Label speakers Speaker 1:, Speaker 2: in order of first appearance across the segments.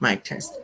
Speaker 1: Mic test.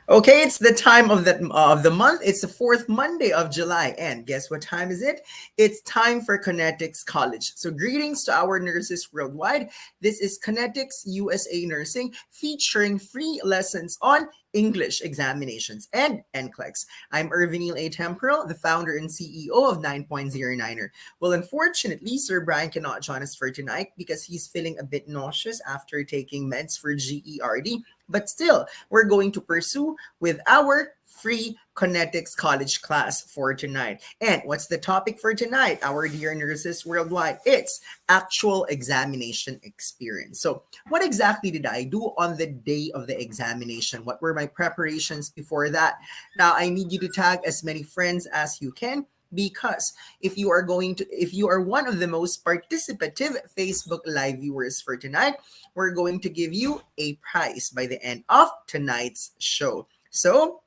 Speaker 1: Okay, it's the time of the month. It's the fourth Monday of July, and guess what time is it? It's time for Connetics College. So, greetings to our nurses worldwide. This is Connetics USA Nursing, featuring free lessons on English examinations and NCLEX. I'm Irvinil A. Temporal, the founder and CEO of 9.09er. Well, unfortunately, Sir Brian cannot join us for tonight because he's feeling a bit nauseous after taking meds for GERD. But still, we're going to pursue with our free Connetics College class for tonight. And what's the topic for tonight, our dear nurses worldwide? It's actual examination experience. So, what exactly did I do on the day of the examination? What were my preparations before that? Now, I need you to tag as many friends as you can, because if you are one of the most participative Facebook live viewers for tonight, we're going to give you a prize by the end of tonight's show. So,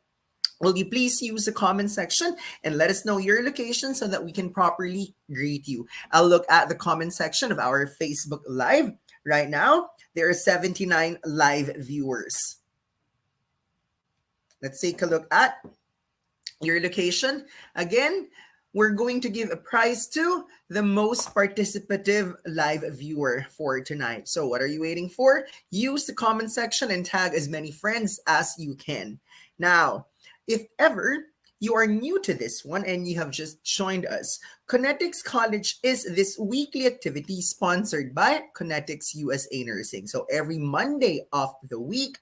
Speaker 1: will you please use the comment section and let us know your location so that we can properly greet you? I'll look at the comment section of our Facebook Live right now. There are 79 live viewers. Let's take a look at your location. Again, we're going to give a prize to the most participative live viewer for tonight. So what are you waiting for? Use the comment section and tag as many friends as you can. Now, if ever you are new to this one and you have just joined us, Connetics College is this weekly activity sponsored by Connetics USA Nursing. So every Monday of the week,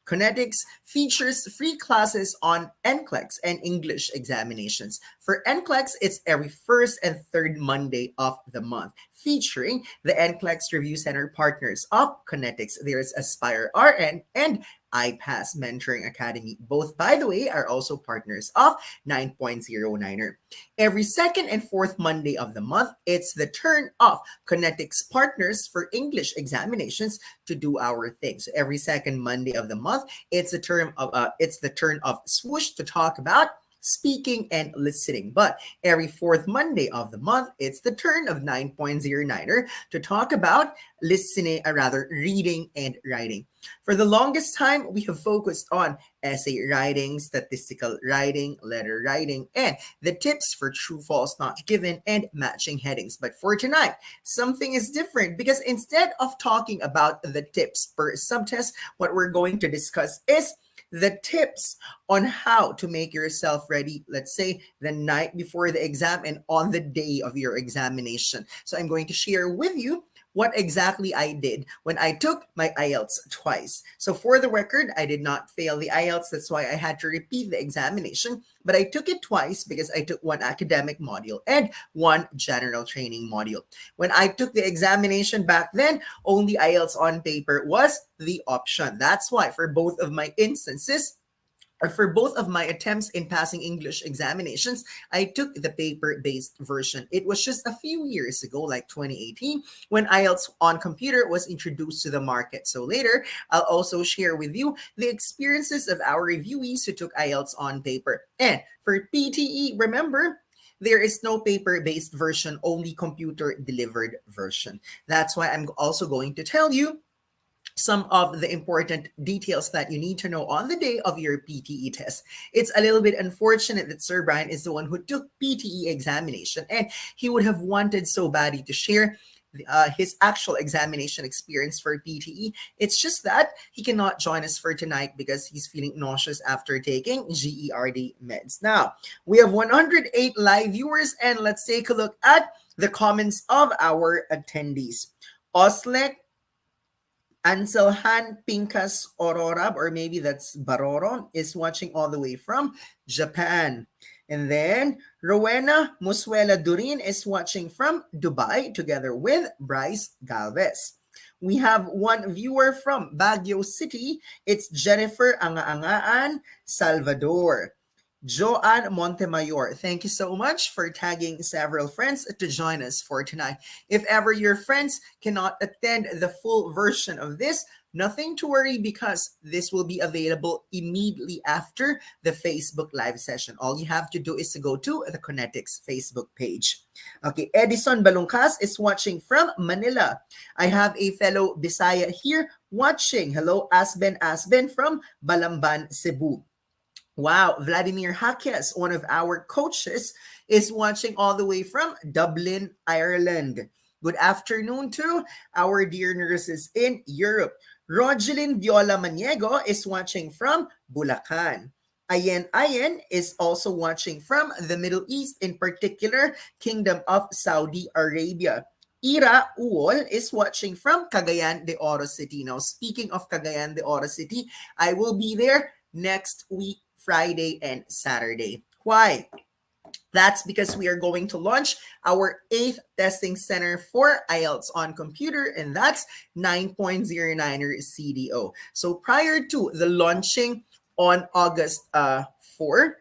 Speaker 1: Connetics features free classes on NCLEX and English examinations. For NCLEX, it's every first and third Monday of the month, featuring the NCLEX Review Center partners of Connetics. There's Aspire RN and iPass Mentoring Academy. Both, by the way, are also partners of 9.09er. Every second and fourth Monday of the month, it's the turn of Connetics partners for English examinations to do our thing. So every second Monday of the month, it's the turn of Swoosh to talk about speaking and listening. But every fourth Monday of the month, it's the turn of 9.09er to talk about listening, or rather reading and writing. For the longest time, we have focused on essay writing, statistical writing, letter writing, and the tips for true, false, not given, and matching headings. But for tonight, something is different, because instead of talking about the tips per subtest, what we're going to discuss is the tips on how to make yourself ready, let's say the night before the exam and on the day of your examination. So I'm going to share with you what exactly I did when I took my IELTS twice. So for the record, I did not fail the IELTS. That's why I had to repeat the examination. But I took it twice because I took one academic module and one general training module. When I took the examination back then, only IELTS on paper was the option. That's why for both of my instances, or for both of my attempts in passing English examinations, I took the paper-based version. It was just a few years ago, like 2018, when IELTS on computer was introduced to the market. So later, I'll also share with you the experiences of our reviewees who took IELTS on paper. And for PTE, remember, there is no paper-based version, only computer-delivered version. That's why I'm also going to tell you some of the important details that you need to know on the day of your PTE test. It's a little bit unfortunate that Sir Brian is the one who took PTE examination, and he would have wanted so badly to share his actual examination experience for PTE. It's just that he cannot join us for tonight because he's feeling nauseous after taking GERD meds. Now, we have 108 live viewers, and let's take a look at the comments of our attendees. Oslek Anselhan Pincas Aurora, or maybe that's Baroro, is watching all the way from Japan. And then Rowena Musuela Durin is watching from Dubai together with Bryce Galvez. We have one viewer from Baguio City. It's Jennifer Angaangaan Salvador. Joanne Montemayor, thank you so much for tagging several friends to join us for tonight. If ever your friends cannot attend the full version of this, Nothing to worry because this will be available immediately after the Facebook live session. All you have to do is to go to the Connetics Facebook page. Okay, Edison Balungkas is watching from Manila. I have a fellow Bisaya here watching. Hello, Asben from Balamban, Cebu. Wow, Vladimir Hakias, one of our coaches, is watching all the way from Dublin, Ireland. Good afternoon to our dear nurses in Europe. Rogelyn Viola Maniego is watching from Bulacan. Ayen is also watching from the Middle East, in particular, Kingdom of Saudi Arabia. Ira Uol is watching from Cagayan de Oro City. Now, speaking of Cagayan de Oro City, I will be there next week, Friday and Saturday. Why? That's because we are going to launch our 8th testing center for IELTS on computer, and that's 9.09er CDO. So prior to the launching on August 4,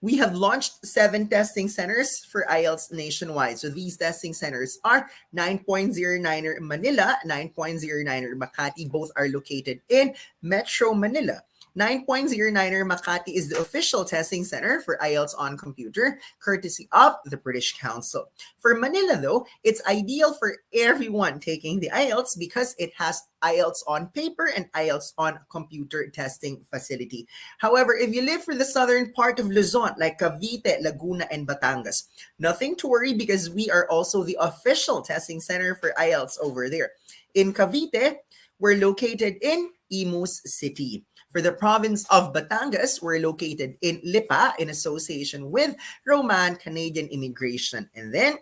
Speaker 1: we have launched 7 testing centers for IELTS nationwide. So these testing centers are 9.09er Manila, 9.09er Makati. Both are located in Metro Manila. 9.09er Makati is the official testing center for IELTS on computer, courtesy of the British Council. For Manila, though, it's ideal for everyone taking the IELTS because it has IELTS on paper and IELTS on computer testing facility. However, if you live for the southern part of Luzon, like Cavite, Laguna, and Batangas, nothing to worry because we are also the official testing center for IELTS over there. In Cavite, we're located in Imus City. For the province of Batangas, we're located in Lipa in association with Roman Canadian Immigration. And then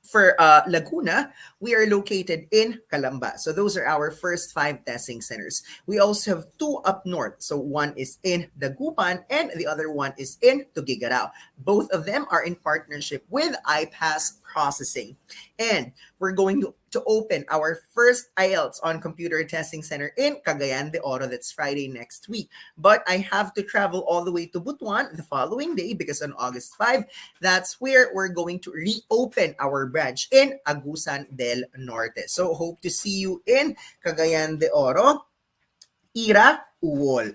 Speaker 1: for Laguna, we are located in Calamba. So those are our first 5 testing centers. We also have 2 up north. So one is in Dagupan and the other one is in Tuguegarao. Both of them are in partnership with iPass Processing. And we're going to open our first IELTS on computer testing center in Cagayan de Oro. That's Friday next week. But I have to travel all the way to Butuan the following day because on August 5, that's where we're going to reopen our branch in Agusan del Norte. So hope to see you in Cagayan de Oro. Ira Uwol.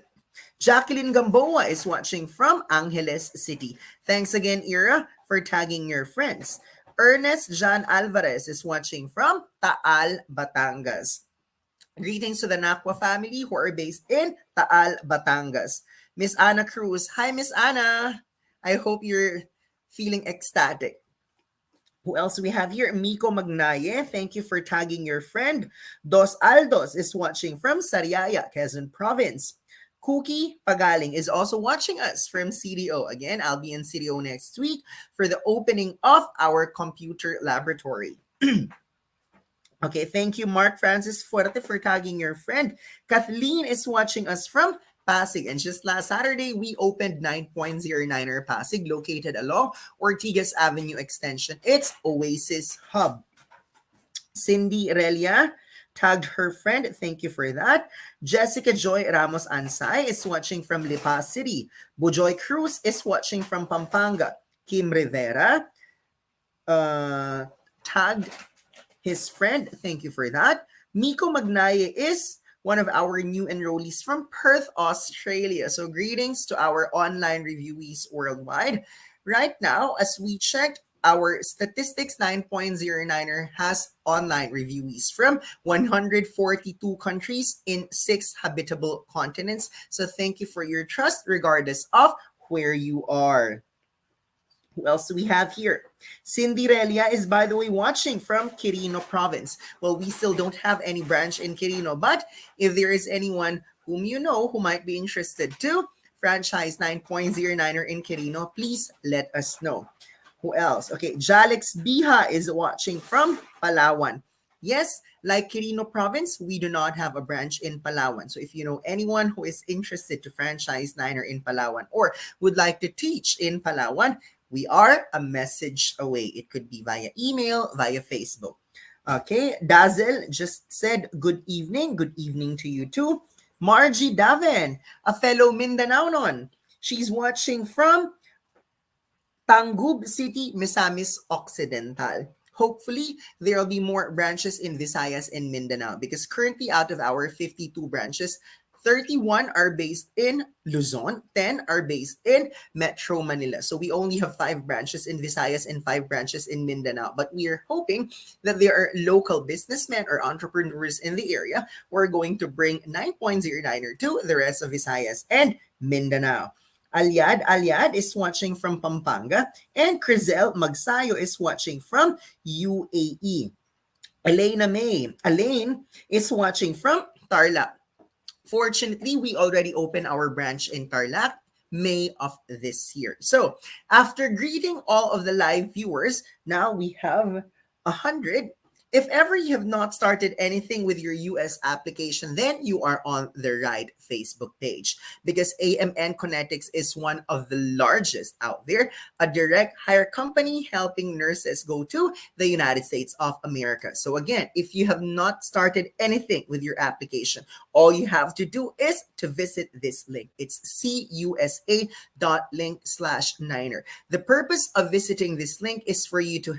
Speaker 1: Jacqueline Gamboa is watching from Angeles City. Thanks again, Ira, for tagging your friends. Ernest John Alvarez is watching from Taal, Batangas. Greetings to the Nakwa family who are based in Taal, Batangas. Miss Anna Cruz. Hi, Miss Anna. I hope you're feeling ecstatic. Who else we have here? Miko Magnaye. Thank you for tagging your friend. Dos Aldos is watching from Sariaya, Quezon Province. Cookie Pagaling is also watching us from CDO. Again, I'll be in CDO next week for the opening of our computer laboratory. Okay, thank you, Mark Francis Fuerte, for tagging your friend. Kathleen is watching us from Pasig. And just last Saturday, we opened 9.09er Pasig, located along Ortigas Avenue Extension. It's Oasis Hub. Cindy Relia tagged her friend. Thank you for that. Jessica Joy Ramos Ansay is watching from Lipa City. Bujoy Cruz is watching from Pampanga. Kim Rivera tagged his friend. Thank you for that. Miko Magnaye is one of our new enrollees from Perth, Australia. So greetings to our online reviewees worldwide. Right now, as we checked, our statistics 9.09er has online reviewees from 142 countries in 6 habitable continents. So thank you for your trust regardless of where you are. Who else do we have here? Cindy Relia is, by the way, watching from Quirino Province. Well, we still don't have any branch in Quirino, but if there is anyone whom you know who might be interested to franchise 9.09er in Quirino, please let us know. Who else? Okay, Jalex Biha is watching from Palawan. Yes, like Quirino Province, we do not have a branch in Palawan. So if you know anyone who is interested to franchise Niner in Palawan or would like to teach in Palawan, we are a message away. It could be via email, via Facebook. Okay, Dazzle just said good evening. Good evening to you too. Margie Daven, a fellow Mindanaonon. She's watching from Tangub City, Misamis Occidental. Hopefully, there will be more branches in Visayas and Mindanao because currently out of our 52 branches, 31 are based in Luzon, 10 are based in Metro Manila. So we only have 5 branches in Visayas and 5 branches in Mindanao. But we are hoping that there are local businessmen or entrepreneurs in the area who are going to bring 9.09er to the rest of Visayas and Mindanao. Aliad is watching from Pampanga, and Crizel Magsayo is watching from UAE. Elaine is watching from Tarlac. Fortunately, we already opened our branch in Tarlac May of this year. So, after greeting all of the live viewers, now we have 100. If ever you have not started anything with your US application, then you are on the right Facebook page because AMN Connetics is one of the largest out there, a direct hire company helping nurses go to the United States of America. So again, if you have not started anything with your application, all you have to do is to visit this link. It's cusa.link/niner. The purpose of visiting this link is for you to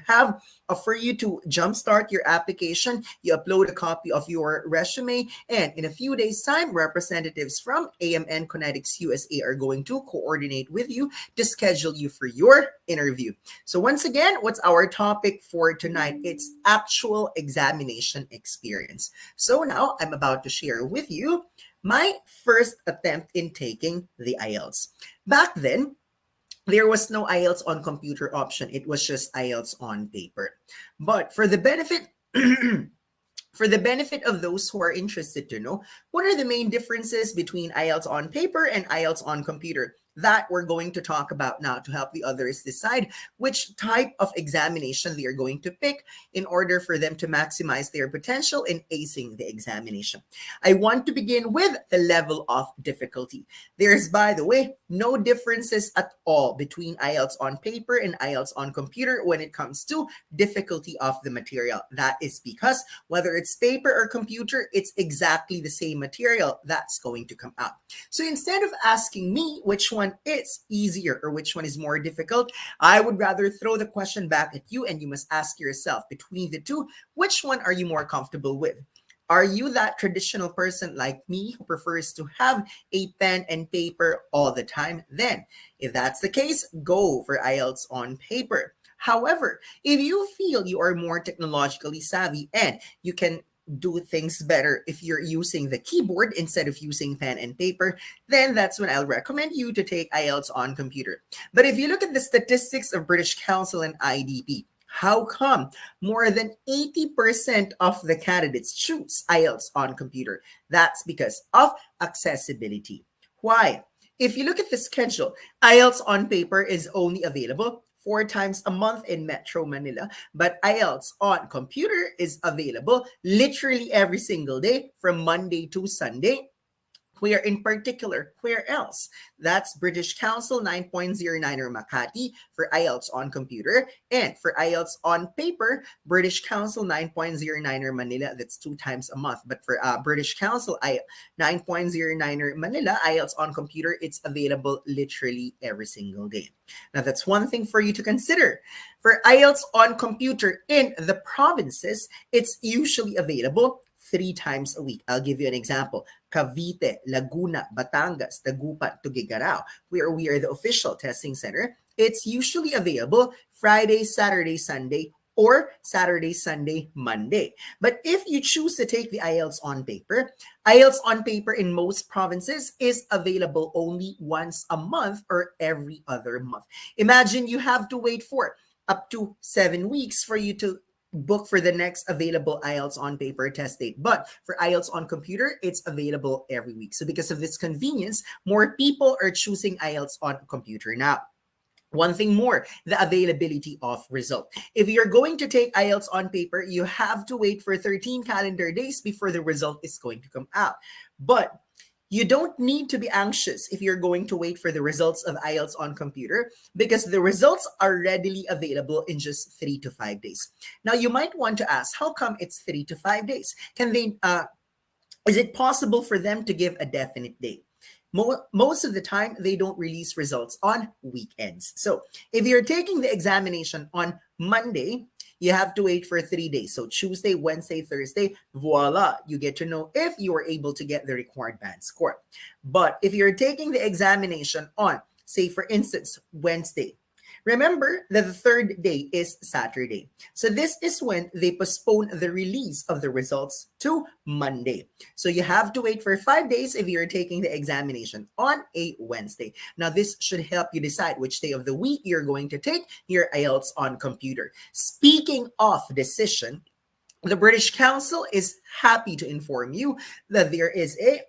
Speaker 1: jumpstart your application. You upload a copy of your resume, and in a few days' time, representatives from AMN Connetics USA are going to coordinate with you to schedule you for your interview. So once again, what's our topic for tonight? It's actual examination experience. So now I'm about to share with you my first attempt in taking the IELTS. Back then, there was no IELTS on computer option. It was just IELTS on paper. But for the benefit for the benefit of those who are interested to know, what are the main differences between IELTS on paper and IELTS on computer? That we're going to talk about now to help the others decide which type of examination they are going to pick in order for them to maximize their potential in acing the examination. I want to begin with the level of difficulty. There's, by the way, no differences at all between IELTS on paper and IELTS on computer when it comes to difficulty of the material. That is because whether it's paper or computer, it's exactly the same material that's going to come out. So instead of asking me which one is easier or which one is more difficult, I would rather throw the question back at you, and you must ask yourself, between the two, which one are you more comfortable with? Are you that traditional person like me who prefers to have a pen and paper all the time? Then, if that's the case, go for IELTS on paper. However, if you feel you are more technologically savvy and you can do things better if you're using the keyboard instead of using pen and paper, then that's when I'll recommend you to take IELTS on computer. But if you look at the statistics of British Council and IDP, how come more than 80% of the candidates choose IELTS on computer? That's because of accessibility. Why? If you look at the schedule, IELTS on paper is only available 4 times a month in Metro Manila, but IELTS on computer is available literally every single day from Monday to Sunday. Where in particular, where else? That's British Council 9.09er Makati for IELTS on computer, and for IELTS on paper, British Council 9.09er Manila, that's 2 times a month. But for British Council 9.09er Manila, IELTS on computer, it's available literally every single day. Now, that's one thing for you to consider. For IELTS on computer in the provinces, it's usually available 3 times a week. I'll give you an example. Cavite, Laguna, Batangas, Dagupan, Tuguegarao, where we are the official testing center. It's usually available Friday, Saturday, Sunday, or Saturday, Sunday, Monday. But if you choose to take the IELTS on paper in most provinces is available only once a month or every other month. Imagine you have to wait for up to 7 weeks for you to book for the next available IELTS on paper test date. But for IELTS on computer, it's available every week. So because of this convenience, more people are choosing IELTS on computer now. One thing more, the availability of result. If you're going to take IELTS on paper, you have to wait for 13 calendar days before the result is going to come out. But you don't need to be anxious if you're going to wait for the results of IELTS on computer because the results are readily available in just 3 to 5 days. Now, you might want to ask, how come it's 3 to 5 days? Is it possible for them to give a definite date? Most of the time, they don't release results on weekends. So if you're taking the examination on Monday, you have to wait for 3 days. So Tuesday, Wednesday, Thursday, voila, you get to know if you are able to get the required band score. But if you're taking the examination on, say for instance, Wednesday, remember that the third day is Saturday. So this is when they postpone the release of the results to Monday. So you have to wait for 5 days if you're taking the examination on a Wednesday. Now, this should help you decide which day of the week you're going to take your IELTS on computer. Speaking of decision, the British Council is happy to inform you that there is a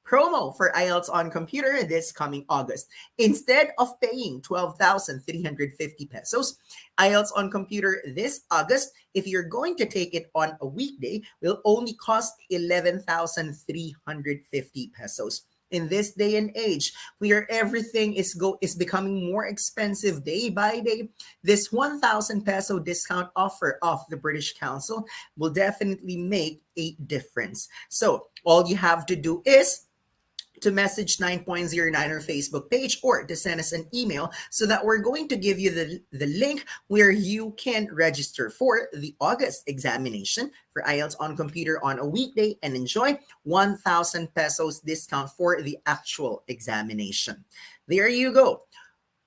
Speaker 1: promo for IELTS on computer this coming August. Instead of paying 12,350 pesos, IELTS on computer this August, if you're going to take it on a weekday, will only cost 11,350 pesos. In this day and age, where everything is becoming more expensive day by day, this 1,000 peso discount offer of the British Council will definitely make a difference. So all you have to do is to message 9.09 or Facebook page or to send us an email so that we're going to give you the link where you can register for the August examination for IELTS on computer on a weekday and enjoy 1,000 pesos discount for the actual examination. There you go.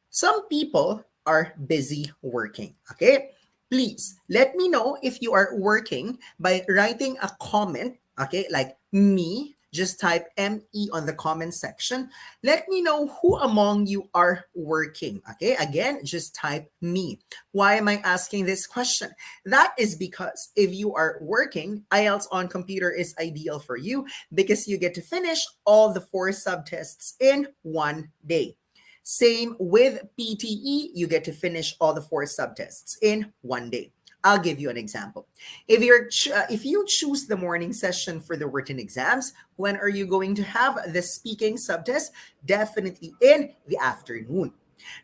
Speaker 1: Some people are busy working, okay? Please let me know if you are working by writing a comment, okay? Like me, just type ME on the comment section. Let me know who among you are working, okay? Again, just type me. Why am I asking this question? That is because if you are working, IELTS on computer is ideal for you because you get to finish all the 4 subtests in one day. Same with PTE, you get to finish all the 4 subtests in one day. I'll give you an example. If you choose the morning session for the written exams, when are you going to have the speaking subtest? Definitely in the afternoon.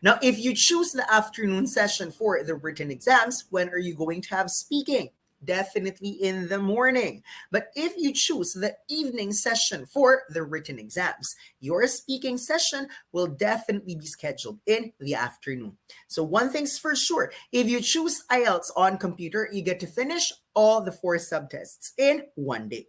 Speaker 1: Now, if you choose the afternoon session for the written exams, when are you going to have speaking? Definitely in the morning. But if you choose the evening session for the written exams, your speaking session will definitely be scheduled in the afternoon. So one thing's for sure, if you choose IELTS on computer, you get to finish all the 4 subtests in one day.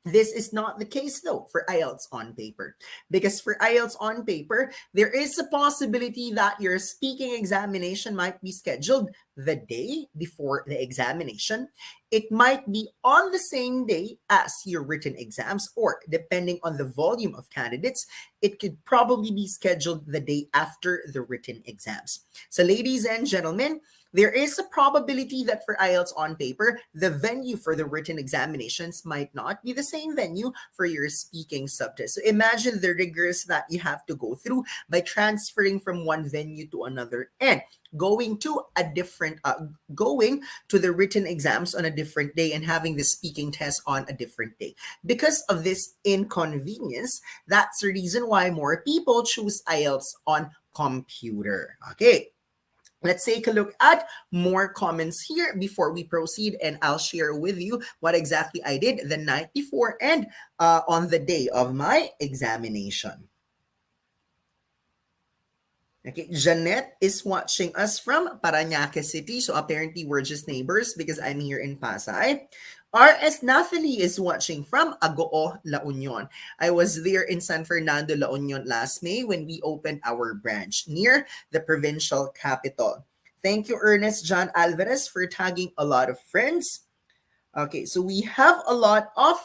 Speaker 1: This is not the case though for IELTS on paper, because for IELTS on paper, there is a possibility that your speaking examination might be scheduled the day before the examination. It might be on the same day as your written exams, or depending on the volume of candidates, it could probably be scheduled the day after the written exams. So ladies and gentlemen, there is a probability that for IELTS on paper, the venue for the written examinations might not be the same venue for your speaking subtest. So imagine the rigors that you have to go through by transferring from one venue to another and going to the written exams on a different day and having the speaking test on a different day. Because of this inconvenience, that's the reason why more people choose IELTS on computer. Okay. Let's take a look at more comments here before we proceed, and I'll share with you what exactly I did the night before and on the day of my examination. Okay, Jeanette is watching us from Parañaque City. So apparently we're just neighbors because I'm here in Pasay. RS Nathalie is watching from Agoo, La Union. I was there in San Fernando, La Union last May when we opened our branch near the provincial capital. Thank you, Ernest John Alvarez, for tagging a lot of friends. Okay, so we have a lot of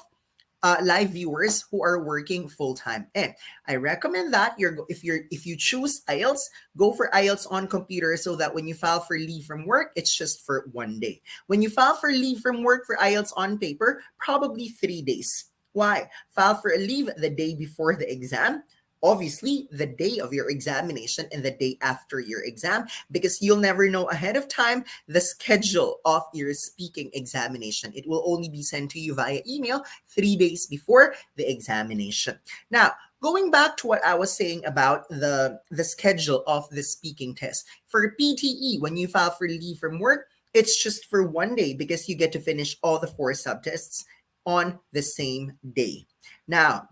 Speaker 1: live viewers who are working full time, and I recommend that if you choose IELTS, go for IELTS on computer so that when you file for leave from work, it's just for one day. When you file for leave from work for IELTS on paper, probably 3 days. Why? File for a leave the day before the exam. Obviously, the day of your examination and the day after your exam, because you'll never know ahead of time the schedule of your speaking examination. It will only be sent to you via email 3 days before the examination. Now, going back to what I was saying about the schedule of the speaking test. For PTE, when you file for leave from work, it's just for one day because you get to finish all the 4 subtests on the same day. Now,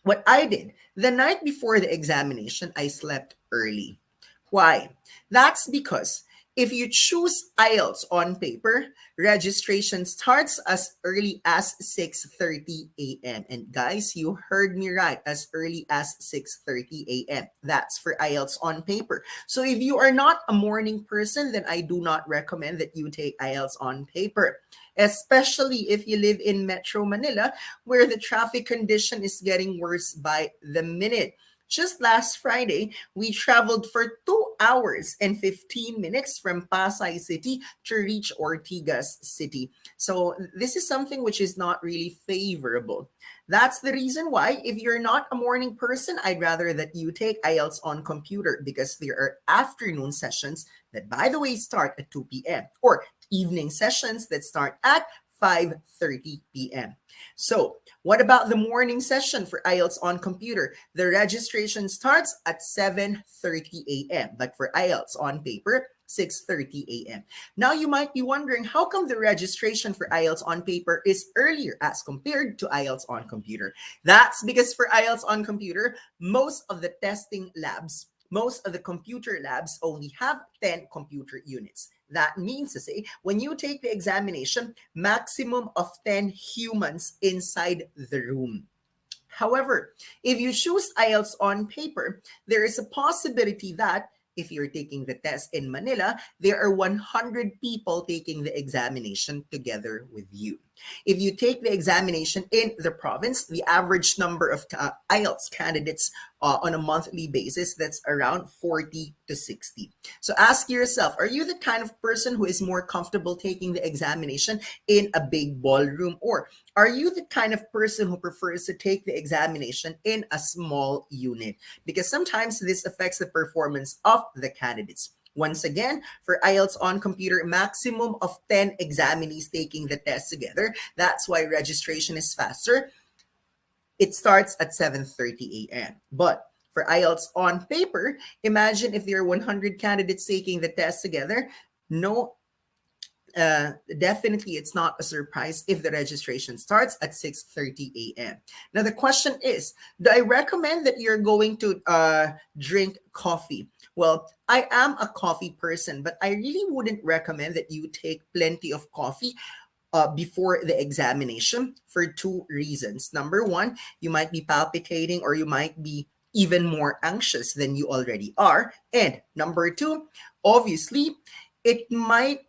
Speaker 1: what I did, the night before the examination, I slept early. Why? That's because If you choose IELTS on paper, registration starts as early as 6:30 a.m. And guys, you heard me right, as early as 6:30 a.m. That's for IELTS on paper. So if you are not a morning person, then I do not recommend that you take IELTS on paper, especially if you live in Metro Manila, where the traffic condition is getting worse by the minute. Just last Friday, we traveled for 2 hours and 15 minutes from Pasay City to reach Ortigas City. So, this is something which is not really favorable. That's the reason why, if you're not a morning person, I'd rather that you take IELTS on computer, because there are afternoon sessions that, by the way, start at 2 p.m. or evening sessions that start at 5:30 p.m. So, what about the morning session for IELTS on computer? The registration starts at 7:30 a.m., but for IELTS on paper, 6:30 a.m. Now you might be wondering, how come the registration for IELTS on paper is earlier as compared to IELTS on computer? That's because for IELTS on computer, most of the testing labs, most of the computer labs only have 10 computer units. That means to say, when you take the examination, maximum of 10 humans inside the room. However, if you choose IELTS on paper, there is a possibility that if you're taking the test in Manila, there are 100 people taking the examination together with you. If you take the examination in the province, the average number of IELTS candidates on a monthly basis, that's around 40 to 60. So ask yourself, are you the kind of person who is more comfortable taking the examination in a big ballroom, or are you the kind of person who prefers to take the examination in a small unit? Because sometimes this affects the performance of the candidates. Once again, for IELTS on computer, maximum of 10 examinees taking the test together. That's why registration is faster. It starts at 7:30 a.m. But for IELTS on paper, imagine if there are 100 candidates taking the test together. No, definitely it's not a surprise if the registration starts at 6:30 a.m. Now the question is, do I recommend that you're going to drink coffee? Well, I am a coffee person, but I really wouldn't recommend that you take plenty of coffee before the examination, for two reasons. Number one, you might be palpitating, or you might be even more anxious than you already are. And number two, obviously, it might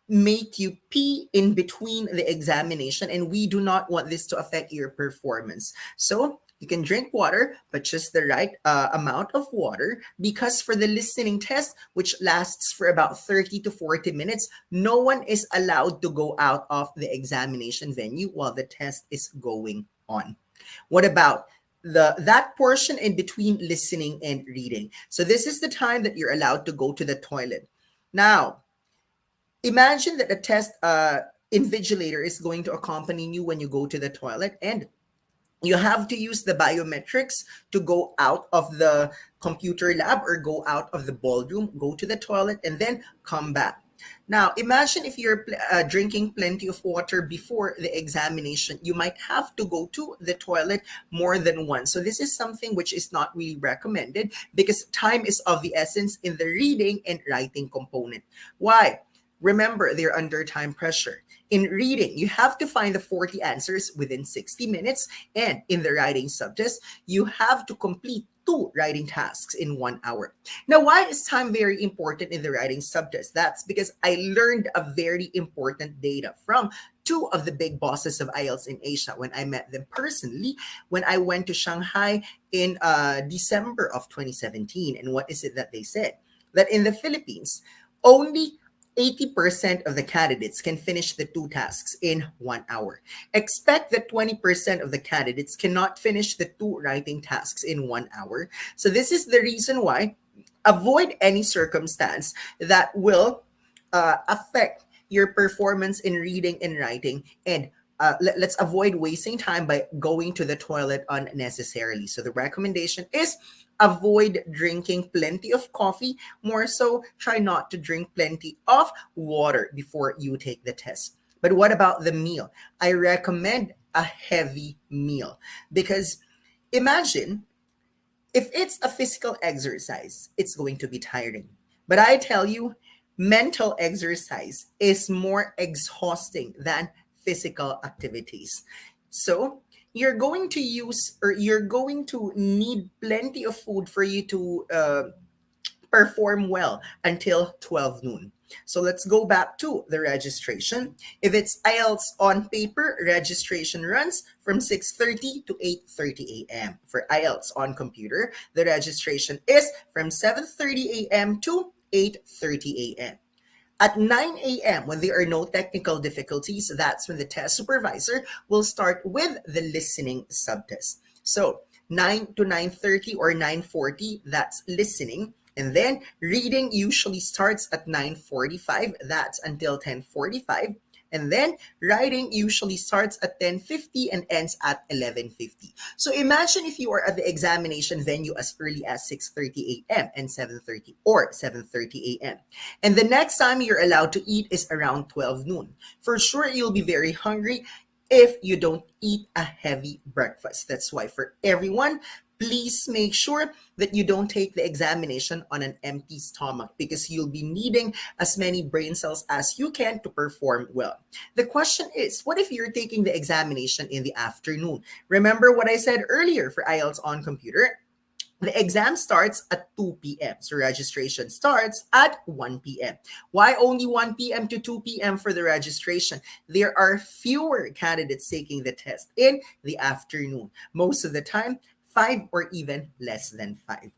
Speaker 1: make you pee in between the examination, and we do not want this to affect your performance. So you can drink water, but just the right amount of water, because for the listening test, which lasts for about 30 to 40 minutes, no one is allowed to go out of the examination venue while the test is going on. What about that portion in between listening and reading? So this is the time that you're allowed to go to the toilet. Now, imagine that a test invigilator is going to accompany you when you go to the toilet, and you have to use the biometrics to go out of the computer lab or go out of the ballroom, go to the toilet, and then come back. Now, imagine if you're drinking plenty of water before the examination, you might have to go to the toilet more than once. So, this is something which is not really recommended, because time is of the essence in the reading and writing component. Why? Remember, they're under time pressure. In reading, you have to find the 40 answers within 60 minutes. And in the writing subtest, you have to complete 2 writing tasks in 1 hour. Now, why is time very important in the writing subtest? That's because I learned a very important data from 2 of the big bosses of IELTS in Asia when I met them personally when I went to Shanghai in December of 2017. And what is it that they said? That in the Philippines, only 80% of the candidates can finish the 2 tasks in 1 hour. Expect that 20% of the candidates cannot finish the 2 writing tasks in 1 hour. So this is the reason why avoid any circumstance that will affect your performance in reading and writing, and let's avoid wasting time by going to the toilet unnecessarily. So the recommendation is avoid drinking plenty of coffee. More so, try not to drink plenty of water before you take the test. But what about the meal? I recommend a heavy meal, because imagine if it's a physical exercise, it's going to be tiring. But I tell you, mental exercise is more exhausting than physical activities. So you're going to use, or you're going to need plenty of food for you to perform well until 12 noon. So let's go back to the registration. If it's IELTS on paper, registration runs from 6:30 to 8:30 a.m. For IELTS on computer, the registration is from 7:30 a.m. to 8:30 a.m. At 9 a.m., when there are no technical difficulties, that's when the test supervisor will start with the listening subtest. So 9 to 9:30 or 9:40, that's listening. And then reading usually starts at 9:45, that's until 10:45. And then writing usually starts at 10:50 and ends at 11:50. So imagine if you are at the examination venue as early as 6:30 a.m. and 7:30 or 7:30 a.m. And the next time you're allowed to eat is around 12 noon. For sure, you'll be very hungry if you don't eat a heavy breakfast. That's why for everyone, please make sure that you don't take the examination on an empty stomach because you'll be needing as many brain cells as you can to perform well. The question is, what if you're taking the examination in the afternoon? Remember what I said earlier for IELTS on computer? The exam starts at 2 p.m. So registration starts at 1 p.m. Why only 1 p.m. to 2 p.m. for the registration? There are fewer candidates taking the test in the afternoon. Most of the time, 5 or even less than 5.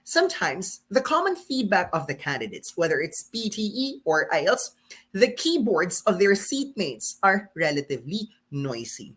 Speaker 1: Sometimes, the common feedback of the candidates, whether it's PTE or IELTS, the keyboards of their seatmates are relatively noisy.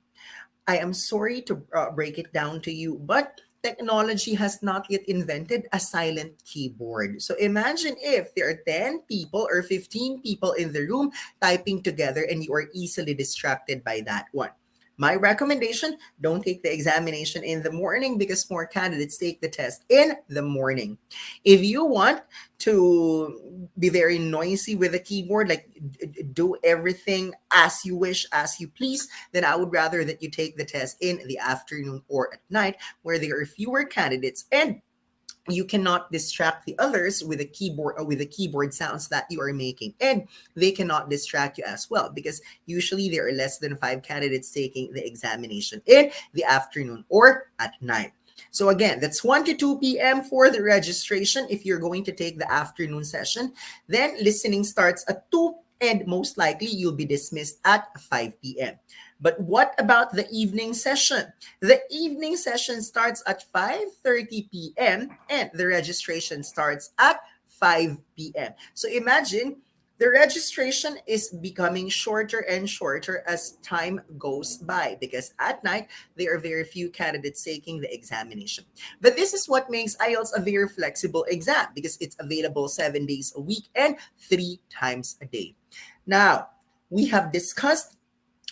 Speaker 1: I am sorry to break it down to you, but technology has not yet invented a silent keyboard. So imagine if there are 10 people or 15 people in the room typing together and you are easily distracted by that one. My recommendation, don't take the examination in the morning because more candidates take the test in the morning. If you want to be very noisy with the keyboard, like do everything as you wish, as you please, then I would rather that you take the test in the afternoon or at night where there are fewer candidates and you cannot distract the others with the keyboard or with the keyboard sounds that you are making, and they cannot distract you as well because usually there are less than 5 candidates taking the examination in the afternoon or at night. So again, that's 1 to 2 p.m. for the registration if you're going to take the afternoon session. Then listening starts at 2 and most likely you'll be dismissed at 5 p.m. But what about the evening session? The evening session starts at 5:30 p.m. and the registration starts at 5 p.m. So imagine the registration is becoming shorter and shorter as time goes by because at night there are very few candidates taking the examination. But this is what makes IELTS a very flexible exam because it's available 7 days a week and 3 times a day. Now, we have discussed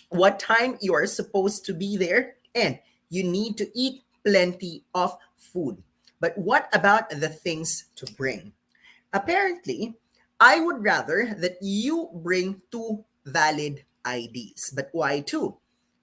Speaker 1: what time you are supposed to be there, and you need to eat plenty of food. But what about the things to bring? Apparently, I would rather that you bring 2 valid IDs. But why 2?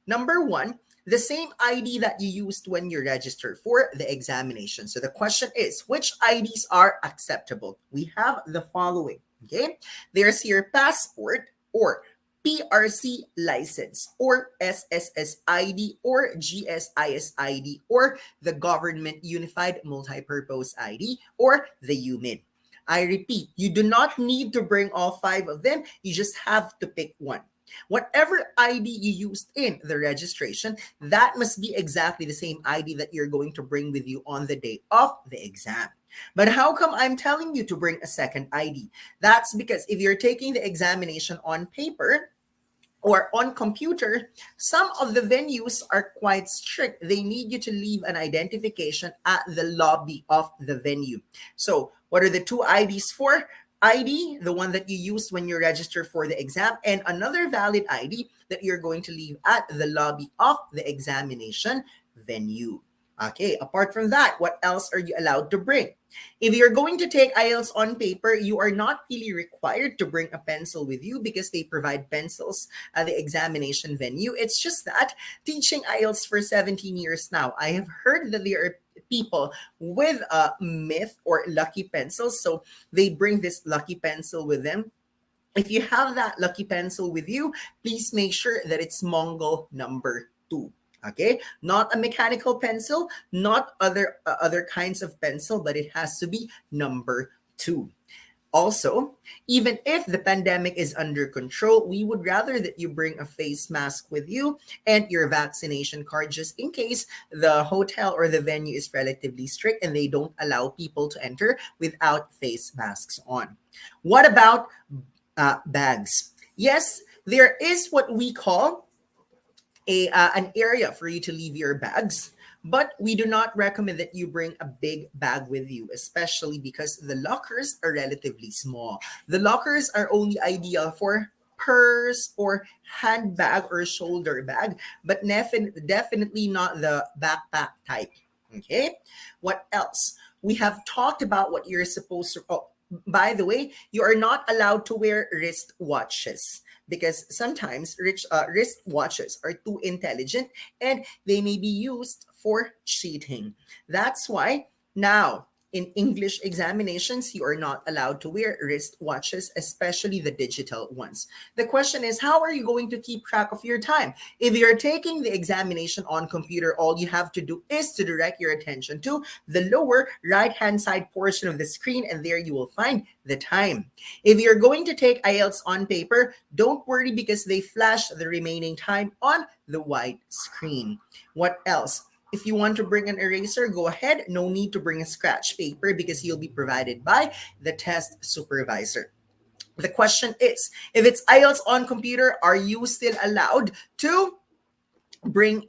Speaker 1: Number 1, the same ID that you used when you registered for the examination. So the question is, which IDs are acceptable? We have the following, okay? There's your passport or PRC license or SSS ID or GSIS ID or the Government Unified Multipurpose ID or the UMID. I repeat, you do not need to bring all 5 of them. You just have to pick one. Whatever ID you used in the registration, that must be exactly the same ID that you're going to bring with you on the day of the exam. But how come I'm telling you to bring a second ID? That's because if you're taking the examination on paper, or on computer, some of the venues are quite strict. They need you to leave an identification at the lobby of the venue. So what are the 2 IDs for? ID, the one that you used when you register for the exam, and another valid ID that you're going to leave at the lobby of the examination venue. Okay, apart from that, what else are you allowed to bring? If you're going to take IELTS on paper, you are not really required to bring a pencil with you because they provide pencils at the examination venue. It's just that teaching IELTS for 17 years now, I have heard that there are people with a myth or lucky pencils. So they bring this lucky pencil with them. If you have that lucky pencil with you, please make sure that it's Mongol number 2. Okay, not a mechanical pencil, not other kinds of pencil, but it has to be number 2. Also, even if the pandemic is under control, we would rather that you bring a face mask with you and your vaccination card just in case the hotel or the venue is relatively strict and they don't allow people to enter without face masks on. What about bags? Yes, there is what we call an area for you to leave your bags. But we do not recommend that you bring a big bag with you, especially because the lockers are relatively small. The lockers are only ideal for purse or handbag or shoulder bag, but definitely not the backpack type. Okay. What else? We have talked about what you're supposed to. Oh, by the way, you are not allowed to wear wrist watches because sometimes wrist watches are too intelligent and they may be used for cheating. That's why now in English examinations, you are not allowed to wear wrist watches, especially the digital ones. The question is, how are you going to keep track of your time? If you're taking the examination on computer, all you have to do is to direct your attention to the lower right-hand side portion of the screen, and there you will find the time. If you're going to take IELTS on paper, don't worry because they flash the remaining time on the white screen. What else? If you want to bring an eraser, go ahead. No need to bring a scratch paper because you'll be provided by the test supervisor. The question is, if it's IELTS on computer, are you still allowed to bring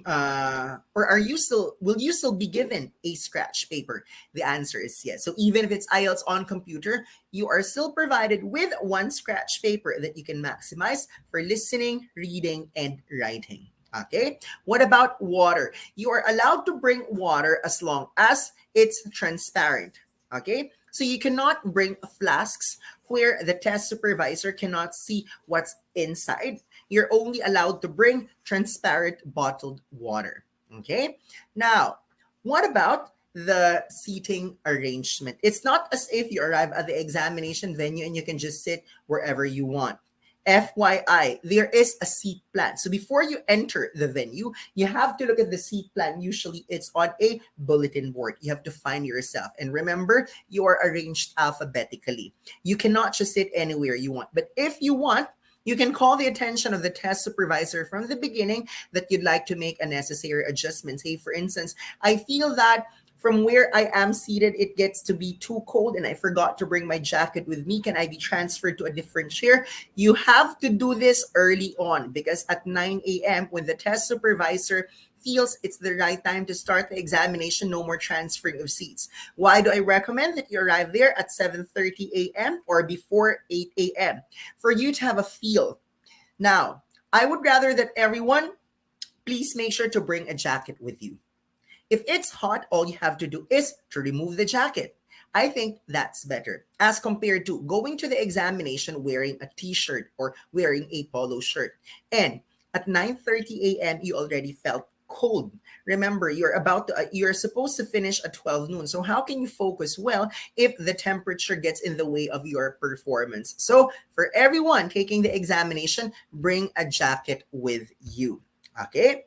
Speaker 1: or are you still, will you still be given a scratch paper? The answer is yes. So even if it's IELTS on computer, you are still provided with one scratch paper that you can maximize for listening, reading, and writing. Okay. What about water? You are allowed to bring water as long as it's transparent. Okay. So you cannot bring flasks where the test supervisor cannot see what's inside. You're only allowed to bring transparent bottled water. Okay. Now, what about the seating arrangement? It's not as if you arrive at the examination venue and you can just sit wherever you want. FYI, there is a seat plan. So before you enter the venue, you have to look at the seat plan. Usually it's on a bulletin board. You have to find yourself. And remember, you are arranged alphabetically. You cannot just sit anywhere you want. But if you want, you can call the attention of the test supervisor from the beginning that you'd like to make a necessary adjustment. Say, for instance, I feel that from where I am seated, it gets to be too cold and I forgot to bring my jacket with me. Can I be transferred to a different chair? You have to do this early on because at 9 a.m., when the test supervisor feels it's the right time to start the examination, no more transferring of seats. Why do I recommend that you arrive there at 7:30 a.m. or before 8 a.m. for you to have a feel? Now, I would rather that everyone, please make sure to bring a jacket with you. If it's hot, all you have to do is to remove the jacket. I think that's better as compared to going to the examination wearing a t-shirt or wearing a polo shirt. And at 9:30 a.m., you already felt cold. Remember, you're supposed to finish at 12 noon. So how can you focus well if the temperature gets in the way of your performance? So for everyone taking the examination, bring a jacket with you. Okay?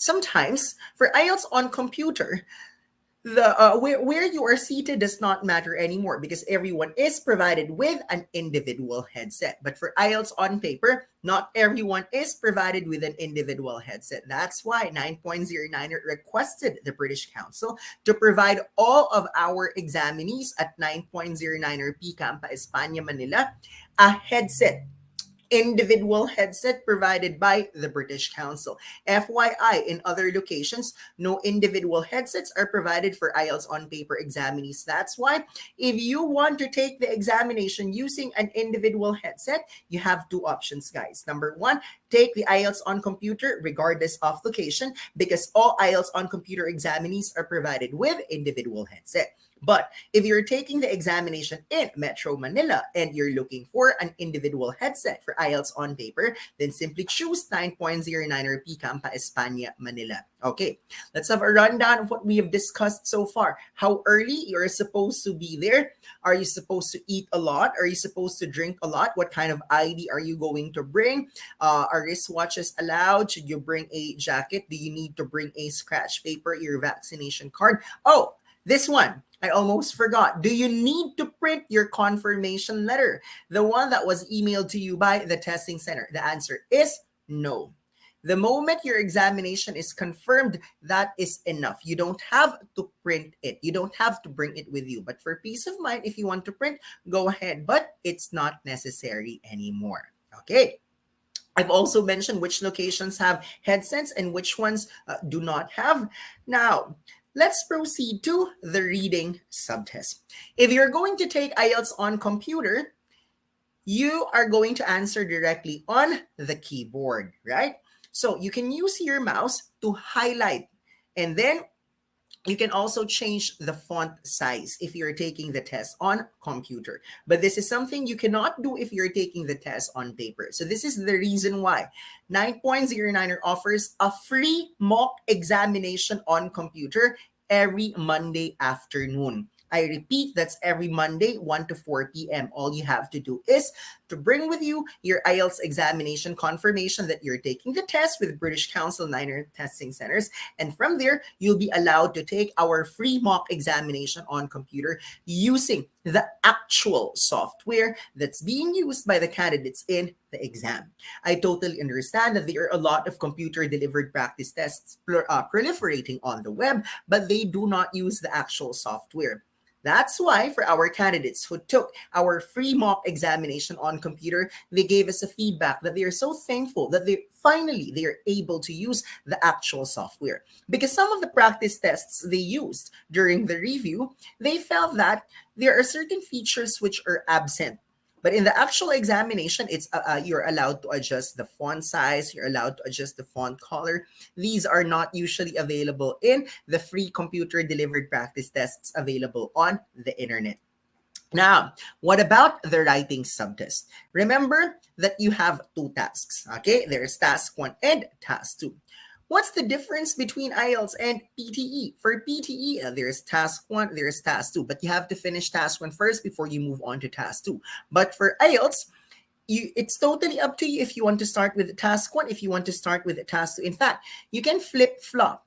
Speaker 1: Sometimes for IELTS on computer, the where you are seated does not matter anymore because everyone is provided with an individual headset. But for IELTS on paper, not everyone is provided with an individual headset. That's why 9.09 requested the British Council to provide all of our examinees at 9.09 P Campa España Manila a headset, individual headset provided by the British Council. FYI, in other locations, no individual headsets are provided for IELTS on paper examinees. That's why if you want to take the examination using an individual headset, you have two options, guys. Number one, take the IELTS on computer regardless of location because all IELTS on computer examinees are provided with individual headset. But if you're taking the examination in Metro Manila and you're looking for an individual headset for IELTS on paper, then simply choose 9.09 or P Campa España Manila. Okay, let's have a rundown of what we have discussed so far. How early you're supposed to be there? Are you supposed to eat a lot? Are you supposed to drink a lot? What kind of ID are you going to bring? Are wristwatches allowed? Should you bring a jacket? Do you need to bring a scratch paper, your vaccination card? Oh, this one. I almost forgot. Do you need to print your confirmation letter? The one that was emailed to you by the testing center? The answer is no. The moment your examination is confirmed, that is enough. You don't have to print it. You don't have to bring it with you. But for peace of mind, if you want to print, go ahead. But it's not necessary anymore. Okay. I've also mentioned which locations have headsets and which ones do not have. Now, let's proceed to the reading subtest. If you're going to take IELTS on computer, you are going to answer directly on the keyboard, right? So you can use your mouse to highlight, and then you can also change the font size if you're taking the test on computer. But this is something you cannot do if you're taking the test on paper. So this is the reason why 9.09er offers a free mock examination on computer every Monday afternoon. I repeat, that's every Monday, 1 to 4 p.m. All you have to do is to bring with you your IELTS examination confirmation that you're taking the test with British Council 9er testing centers. And from there, you'll be allowed to take our free mock examination on computer using the actual software that's being used by the candidates in the exam. I totally understand that there are a lot of computer-delivered practice tests proliferating on the web, but they do not use the actual software. That's why for our candidates who took our free mock examination on computer, they gave us a feedback that they are so thankful that they are able to use the actual software. Because some of the practice tests they used during the review, they felt that there are certain features which are absent. But in the actual examination, it's you're allowed to adjust the font size, you're allowed to adjust the font color. These are not usually available in the free computer-delivered practice tests available on the internet. Now, what about the writing subtest? Remember that you have two tasks, okay? There's task 1 and task 2. What's the difference between IELTS and PTE? For PTE, there's task 1, there's task 2, but you have to finish task 1 first before you move on to task 2. But for IELTS, it's totally up to you if you want to start with task 1, if you want to start with task 2. In fact, you can flip-flop.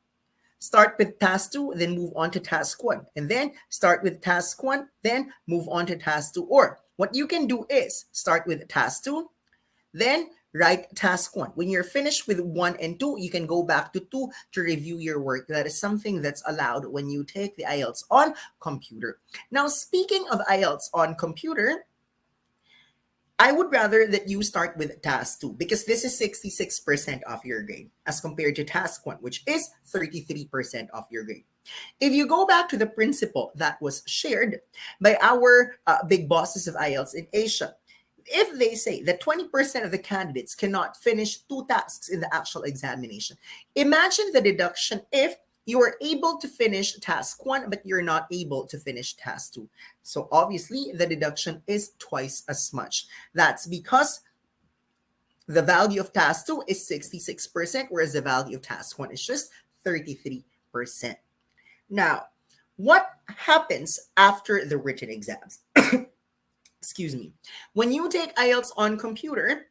Speaker 1: Start with task 2, then move on to task 1. And then start with task 1, then move on to task 2. Or what you can do is start with task 2, then write task 1. When you're finished with 1 and 2, you can go back to 2 to review your work. That is something that's allowed when you take the IELTS on computer. Now, speaking of IELTS on computer, I would rather that you start with task 2 because this is 66% of your grade as compared to task 1, which is 33% of your grade. If you go back to the principle that was shared by our big bosses of IELTS in Asia, if they say that 20% of the candidates cannot finish 2 tasks in the actual examination, imagine the deduction if you are able to finish task 1, but you're not able to finish task 2. So obviously, the deduction is twice as much. That's because the value of task 2 is 66%, whereas the value of task 1 is just 33%. Now, what happens after the written exams? Excuse me. When you take IELTS on computer,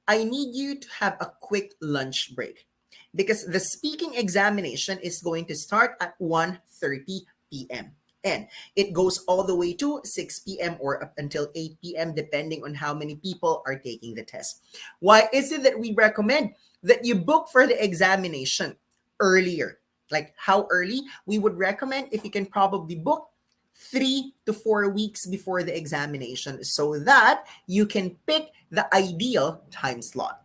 Speaker 1: I need you to have a quick lunch break because the speaking examination is going to start at 1:30 p.m. And it goes all the way to 6 p.m. or up until 8 p.m. depending on how many people are taking the test. Why is it that we recommend that you book for the examination earlier? Like how early? We would recommend if you can probably book 3 to 4 weeks before the examination so that you can pick the ideal time slot.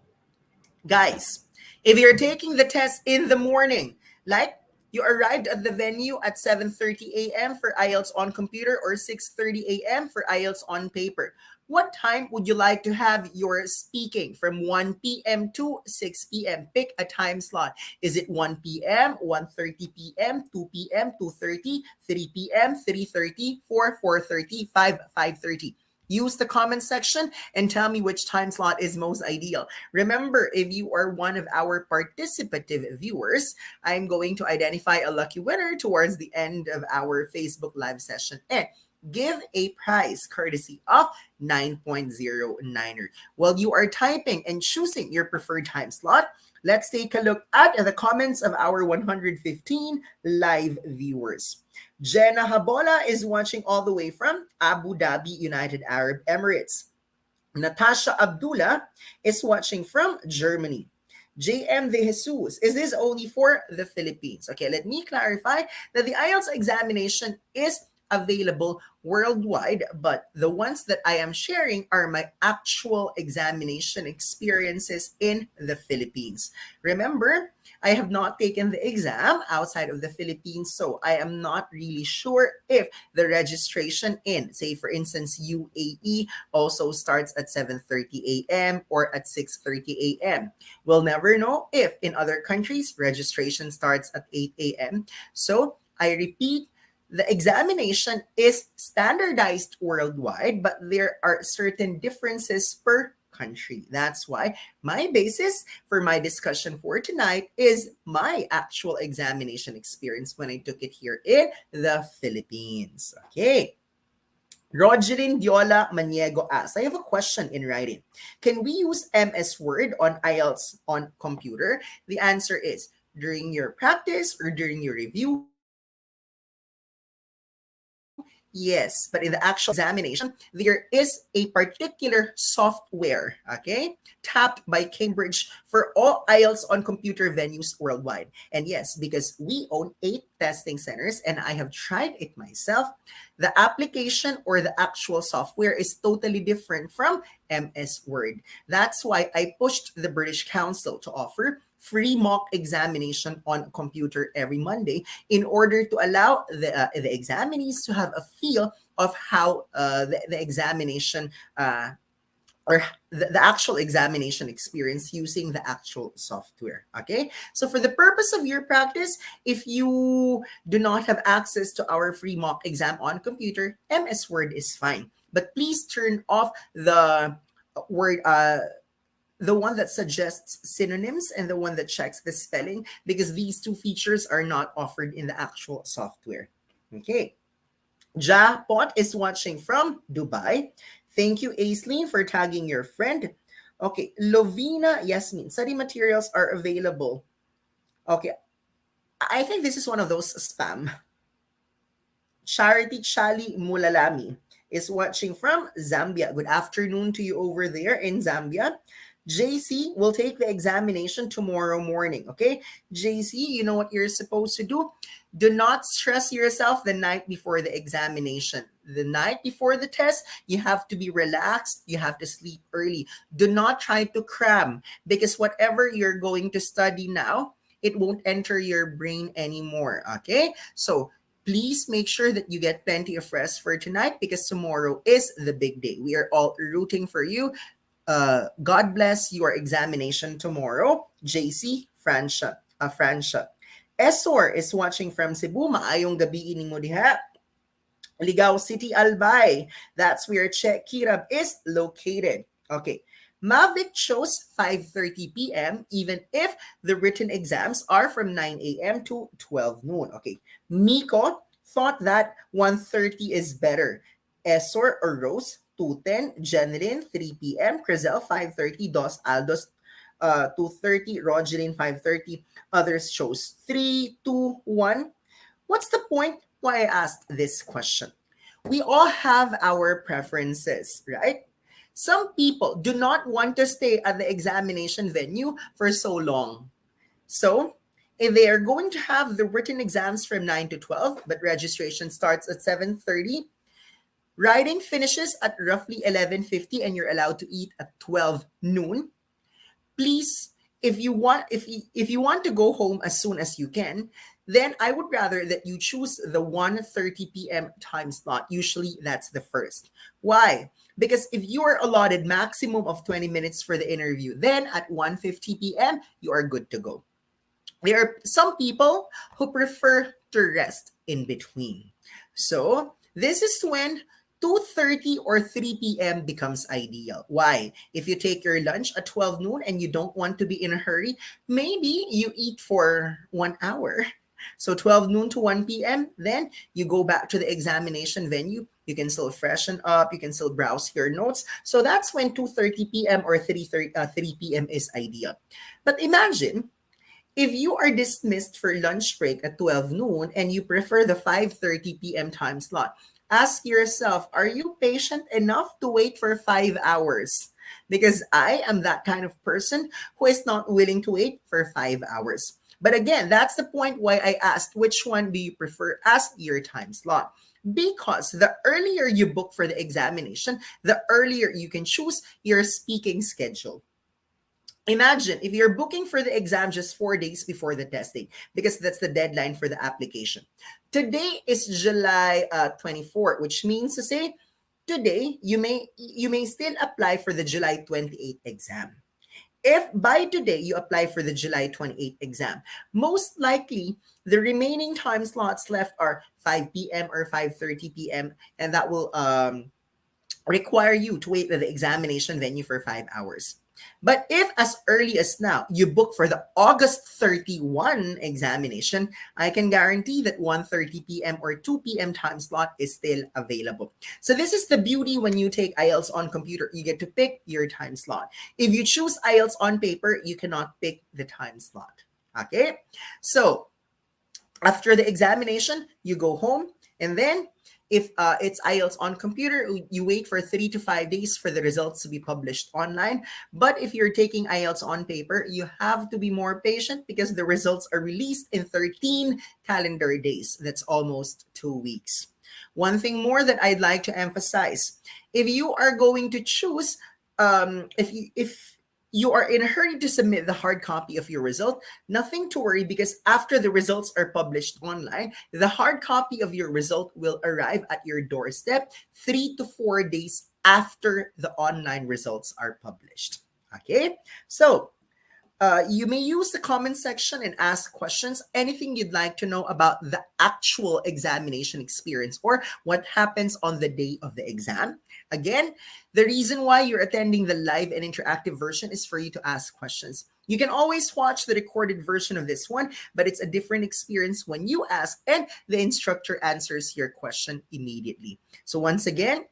Speaker 1: Guys, if you're taking the test in the morning, like You arrived at the venue at 7:30 a.m. for IELTS on computer or 6:30 a.m. for IELTS on paper. What time would you like to have your speaking from 1 p.m. to 6 p.m.? Pick a time slot. Is it 1 p.m., 1:30 p.m., 2 p.m., 2:30, 3 p.m., 3:30, 4:30, 5:30? Use the comment section and tell me which time slot is most ideal. Remember, if you are one of our participative viewers, I'm going to identify a lucky winner towards the end of our Facebook Live session and give a prize courtesy of 9.09er. While you are typing and choosing your preferred time slot, let's take a look at the comments of our 115 live viewers. Jenna Habola is watching all the way from Abu Dhabi, United Arab Emirates. Natasha Abdullah is watching from Germany. JM De Jesus, is this only for the Philippines? Okay, let me clarify that the IELTS examination is available worldwide, but the ones that I am sharing are my actual examination experiences in the Philippines. Remember, I have not taken the exam outside of the Philippines, so I am not really sure if the registration in, say for instance, UAE also starts at 7:30 a.m. or at 6:30 a.m. We'll never know if in other countries registration starts at 8 a.m. So I repeat, the examination is standardized worldwide, but there are certain differences per country. That's why my basis for my discussion for tonight is my actual examination experience when I took it here in the Philippines. Okay. Rogelyn Diola Maniego asks, I have a question in writing. Can we use MS Word on IELTS on computer? The answer is during your practice or during your review. Yes, but in the actual examination, there is a particular software, okay, tapped by Cambridge for all IELTS on computer venues worldwide. And yes, because we own 8 testing centers and I have tried it myself, the application or the actual software is totally different from MS Word. That's why I pushed the British Council to offer free mock examination on computer every Monday in order to allow the examinees to have a feel of how the examination or the actual examination experience using the actual software. Okay, so for the purpose of your practice, if you do not have access to our free mock exam on computer, MS Word is fine, but please turn off word the one that suggests synonyms and the one that checks the spelling, because these two features are not offered in the actual software. Okay. Ja Pot is watching from Dubai. Thank you, Aislinn, for tagging your friend. Okay. Lovina Yasmin, study materials are available. Okay. I think this is one of those spam. Charity Chali Mulalami is watching from Zambia. Good afternoon to you over there in Zambia. JC will take the examination tomorrow morning. Okay, JC, you know what you're supposed to do? Do not stress yourself the night before the examination. The night before the test, you have to be relaxed. You have to sleep early. Do not try to cram, because whatever you're going to study now, it won't enter your brain anymore. Okay, so please make sure that you get plenty of rest for tonight, because tomorrow is the big day. We are all rooting for you. God bless your examination tomorrow. JC Francia. Francia. Esor is watching from Cebu. Maayong gabi ni mo diha. Ligao City, Albay. That's where Che Kirab is located. Okay. Mavic chose 5:30 p.m. even if the written exams are from 9 a.m. to 12 noon. Okay. Miko thought that 1:30 is better. Esor or Rose, 2:10, Jeneline, 3 p.m., Crizel, 5:30, Dos Aldos, 2:30, Rogelyn, 5:30. Others chose 3, 2, 1. What's the point why I asked this question? We all have our preferences, right? Some people do not want to stay at the examination venue for so long. So, if they are going to have the written exams from 9 to 12, but registration starts at 7:30, writing finishes at roughly 11:50 and you're allowed to eat at 12 noon. Please, if you want to go home as soon as you can, then I would rather that you choose the 1:30 p.m. time slot. Usually that's the first. Why? Because if you are allotted maximum of 20 minutes for the interview, then at 1:50 p.m. you are good to go. There are some people who prefer to rest in between. So, this is when 2:30 or 3 p.m. becomes ideal. Why? If you take your lunch at 12 noon and you don't want to be in a hurry, maybe you eat for 1 hour. So 12 noon to 1 p.m., then you go back to the examination venue. You can still freshen up, you can still browse your notes. So that's when 2:30 p.m. or 3 p.m. is ideal. But imagine if you are dismissed for lunch break at 12 noon and you prefer the 5:30 p.m. time slot, ask yourself, are you patient enough to wait for 5 hours? Because I am that kind of person who is not willing to wait for 5 hours. But again, that's the point why I asked which one do you prefer as your time slot. Because the earlier you book for the examination, the earlier you can choose your speaking schedule. Imagine if you're booking for the exam just 4 days before the test date, because that's the deadline for the application. Today is July 24th, which means to say today you may still apply for the July 28th exam. If by today you apply for the July 28th exam, most likely the remaining time slots left are 5 p.m. or 5:30 p.m. and that will require you to wait at the examination venue for 5 hours. But if as early as now you book for the August 31 examination, I can guarantee that 1:30 p.m. or 2 p.m. time slot is still available. So this is the beauty when you take IELTS on computer. You get to pick your time slot. If you choose IELTS on paper, you cannot pick the time slot. Okay? So after the examination, you go home, and then if it's IELTS on computer, you wait for 3 to 5 days for the results to be published online. But if you're taking IELTS on paper, you have to be more patient because the results are released in 13 calendar days. That's almost 2 weeks. One thing more that I'd like to emphasize: if you are going to choose, if you are in a hurry to submit the hard copy of your result, nothing to worry, because after the results are published online, the hard copy of your result will arrive at your doorstep 3 to 4 days after the online results are published. Okay, so you may use the comment section and ask questions, anything you'd like to know about the actual examination experience or what happens on the day of the exam. Again, the reason why you're attending the live and interactive version is for you to ask questions. You can always watch the recorded version of this one, but it's a different experience when you ask and the instructor answers your question immediately. So once again,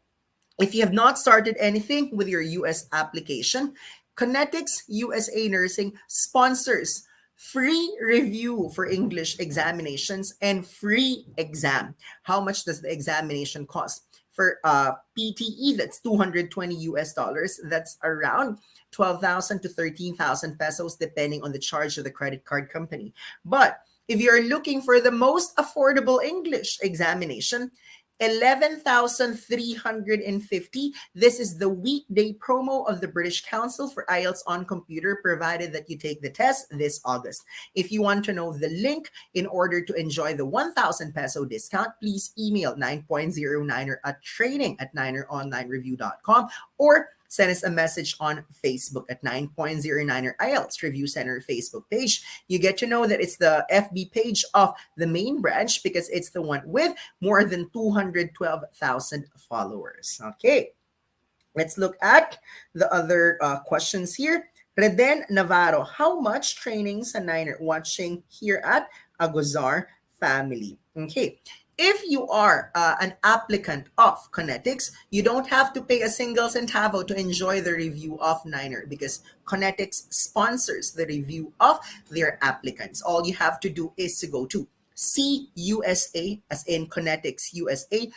Speaker 1: if you have not started anything with your US application, Connetics USA Nursing sponsors free review for English examinations and free exam. How much does the examination cost? For PTE, that's 220 US dollars. That's around 12,000 to 13,000 pesos, depending on the charge of the credit card company. But if you're looking for the most affordable English examination, 11,350. This is the weekday promo of the British Council for IELTS on computer, provided that you take the test this August. If you want to know the link in order to enjoy the 1,000 peso discount, please email 9.09er at training@nineronlinereview.com or send us a message on Facebook at 9.09er IELTS Review Center Facebook page. You get to know that it's the FB page of the main branch because it's the one with more than 212,000 followers. Okay, let's look at the other questions here. Reden Navarro, how much training sa Niner watching here at Agozar Family? Okay. If you are an applicant of Connetics, you don't have to pay a single centavo to enjoy the review of Niner because Connetics sponsors the review of their applicants. All you have to do is to go to CUSA, as in Connetics USA,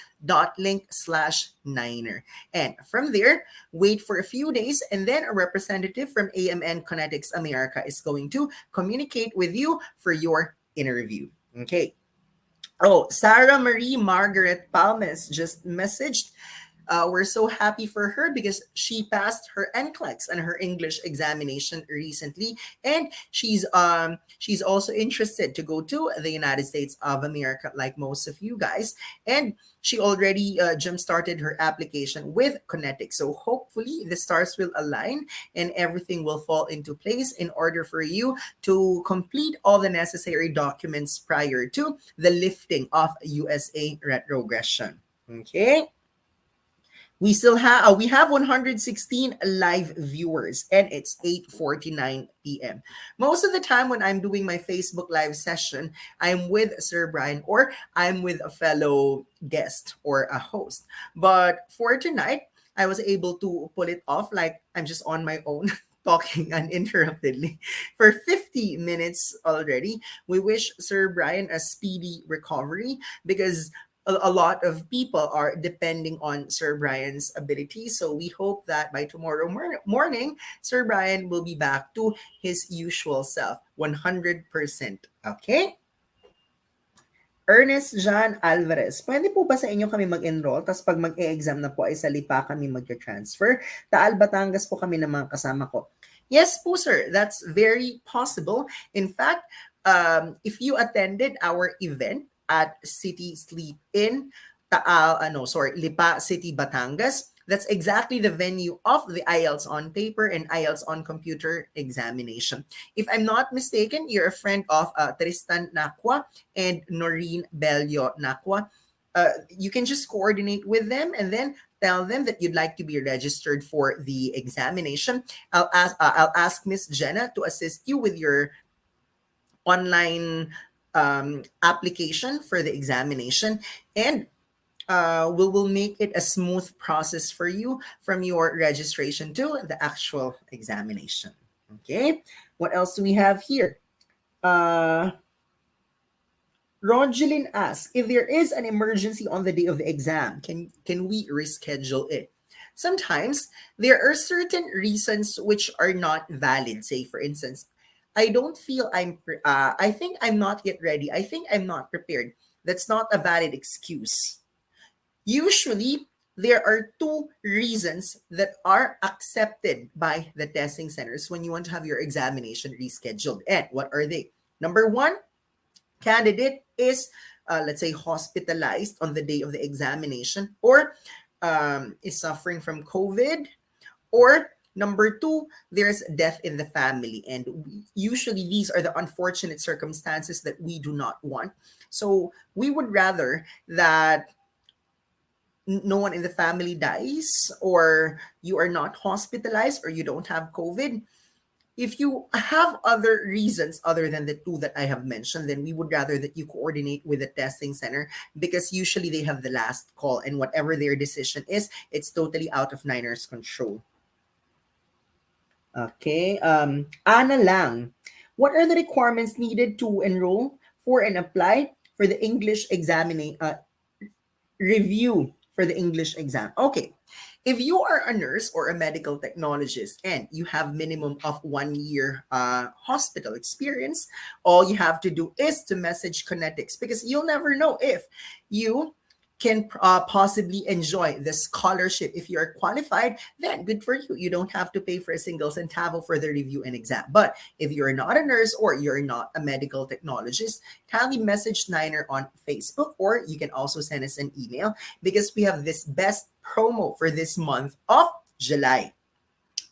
Speaker 1: .link/Niner. And from there, wait for a few days, and then a representative from AMN Connetics America is going to communicate with you for your interview. Okay. Oh, Sarah Marie Margaret Palmes just messaged. We're so happy for her because she passed her NCLEX and her English examination recently, and she's also interested to go to the United States of America, like most of you guys, and she already jump started her application with Connetics. So hopefully the stars will align and everything will fall into place in order for you to complete all the necessary documents prior to the lifting of USA retrogression. Okay. We have 116 live viewers and it's 8:49 p.m. Most of the time when I'm doing my Facebook live session, I'm with Sir Brian or I'm with a fellow guest or a host. But for tonight, I was able to pull it off like I'm just on my own talking uninterruptedly for 50 minutes already. We wish Sir Brian a speedy recovery because a lot of people are depending on Sir Brian's ability. So we hope that by tomorrow morning, Sir Brian will be back to his usual self, 100%. Okay? Ernest John Alvarez, pwede po ba sa inyo kami mag-enroll? Tapos pag mag-e-exam na po ay sa Lipa kami mag-transfer. Taal, Batangas po kami ng mga kasama ko. Yes po, sir. That's very possible. In fact, if you attended our event at City Sleep In, Lipa City, Batangas, that's exactly the venue of the IELTS on paper and IELTS on computer examination. If I'm not mistaken, you're a friend of Tristan Nakwa and Noreen Bello Nakwa. You can just coordinate with them and then tell them that you'd like to be registered for the examination. I'll ask Miss Jenna to assist you with your online application for the examination, and we will make it a smooth process for you from your registration to the actual examination. Okay, what else do we have here? Rogelyn asks, if there is an emergency on the day of the exam, can we reschedule it? Sometimes there are certain reasons which are not valid. Say, for instance, I think I'm not yet ready. I think I'm not prepared. That's not a valid excuse. Usually, there are two reasons that are accepted by the testing centers when you want to have your examination rescheduled. And what are they? Number one, candidate is, let's say, hospitalized on the day of the examination or is suffering from COVID, or number two, there's death in the family. And usually these are the unfortunate circumstances that we do not want. So we would rather that no one in the family dies, or you are not hospitalized, or you don't have COVID. If you have other reasons other than the two that I have mentioned, then we would rather that you coordinate with the testing center because usually they have the last call, and whatever their decision is, it's totally out of Niners' control. Okay. Ana Lang, what are the requirements needed to enroll for and apply for the English review for the English exam? Okay. If you are a nurse or a medical technologist and you have minimum of 1 year hospital experience, all you have to do is to message Connetics, because you'll never know if you can possibly enjoy the scholarship. If you're qualified, then good for you. You don't have to pay for a single centavo for the review and exam. But if you're not a nurse or you're not a medical technologist, kindly message Niner on Facebook, or you can also send us an email, because we have this best promo for this month of July.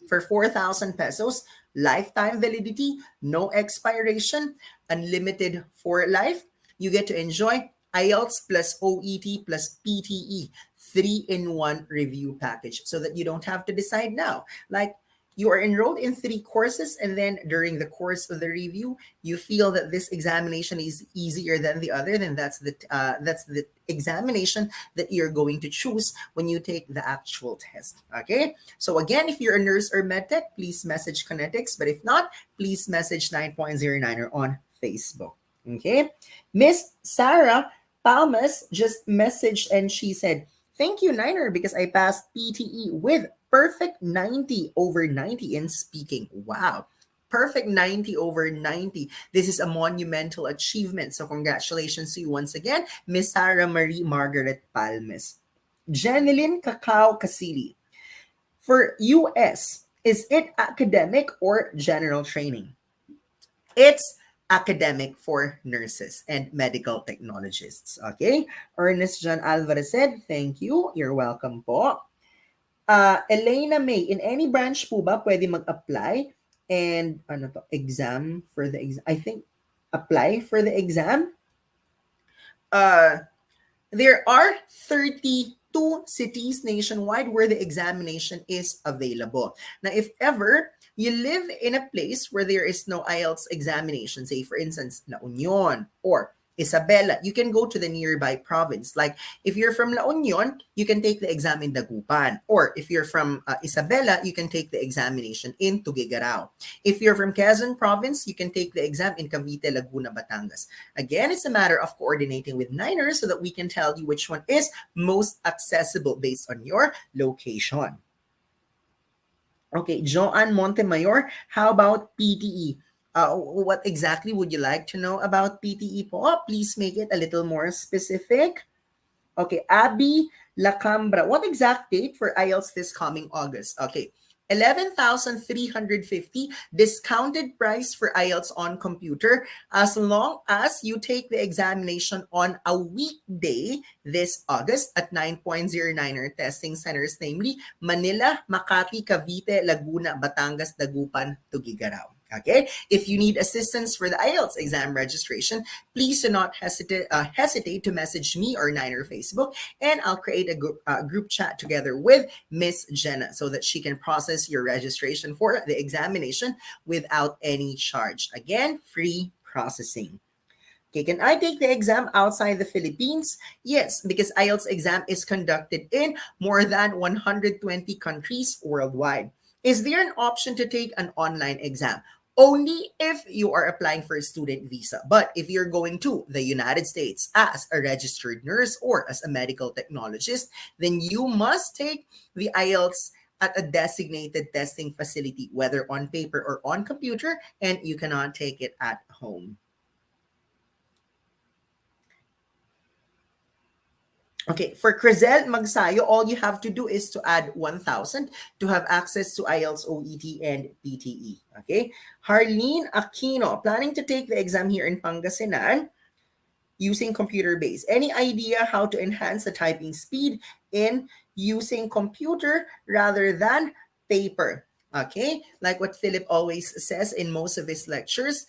Speaker 1: For 4,000 pesos, lifetime validity, no expiration, unlimited for life, you get to enjoy IELTS plus OET plus PTE, 3-in-1 review package, so that you don't have to decide now. Like, you are enrolled in 3 courses, and then during the course of the review, you feel that this examination is easier than the other, then that's the examination that you're going to choose when you take the actual test. Okay? So again, if you're a nurse or medtech, please message Connetics. But if not, please message 9.09er on Facebook. Okay? Miss Sarah Palmas just messaged and she said, thank you, Niner, because I passed PTE with perfect 90 over 90 in speaking. Wow. Perfect 90 over 90. This is a monumental achievement. So congratulations to you once again, Miss Sarah Marie Margaret Palmas. Jeneline Cacao Casili. For US, is it academic or general training? It's academic for nurses and medical technologists. Okay? Ernest John Alvarez said, thank you. You're welcome po. Elena May, in any branch po ba pwede mag-apply? And ano to, exam for the exam? I think apply for the exam. Uh, There are 32 cities nationwide where the examination is available. Now, if ever you live in a place where there is no IELTS examination, say for instance, La Union or Isabela, you can go to the nearby province. Like if you're from La Union, you can take the exam in Dagupan. Or if you're from Isabela, you can take the examination in Tuguegarao. If you're from Quezon province, you can take the exam in Cavite, Laguna, Batangas. Again, it's a matter of coordinating with Niners so that we can tell you which one is most accessible based on your location. Okay, Joanne Montemayor, how about PTE? What exactly would you like to know about PTE po? Please make it a little more specific. Okay, Abby Lacambra. What exact date for IELTS this coming August? Okay, 11,350 discounted price for IELTS on computer as long as you take the examination on a weekday this August at 9.09er testing centers, namely Manila, Makati, Cavite, Laguna, Batangas, Dagupan, Tuguegarao. Okay, if you need assistance for the IELTS exam registration, please do not hesitate to message me or Niner Facebook, and I'll create a group chat together with Miss Jenna so that she can process your registration for the examination without any charge. Again, free processing. Okay, can I take the exam outside the Philippines? Yes, because IELTS exam is conducted in more than 120 countries worldwide. Is there an option to take an online exam? Only if you are applying for a student visa. But if you're going to the United States as a registered nurse or as a medical technologist, then you must take the IELTS at a designated testing facility, whether on paper or on computer, and you cannot take it at home. Okay, for Crizel Magsayo, all you have to do is to add 1,000 to have access to IELTS, OET, and PTE. Okay, Harleen Aquino, planning to take the exam here in Pangasinan using computer base. Any idea how to enhance the typing speed in using computer rather than paper? Okay, like what Philip always says in most of his lectures,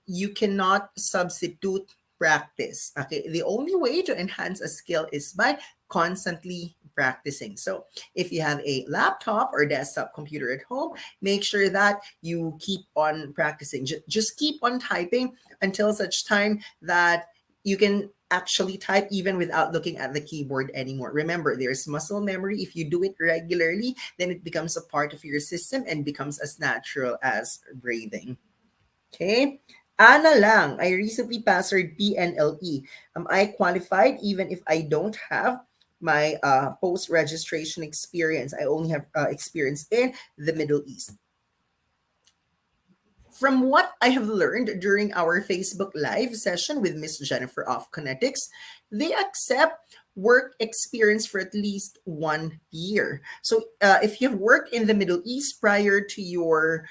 Speaker 1: you cannot substitute practice. Okay, the only way to enhance a skill is by constantly practicing. So if you have a laptop or desktop computer at home, make sure that you keep on practicing. Just keep on typing until such time that you can actually type even without looking at the keyboard anymore. Remember, there's muscle memory. If you do it regularly, then it becomes a part of your system and becomes as natural as breathing. Okay. Ana lang, I recently passed PNLE. Am I qualified even if I don't have my post-registration experience? I only have experience in the Middle East. From what I have learned during our Facebook Live session with Miss Jennifer of Connetics, they accept work experience for at least 1 year. So if you've worked in the Middle East prior to your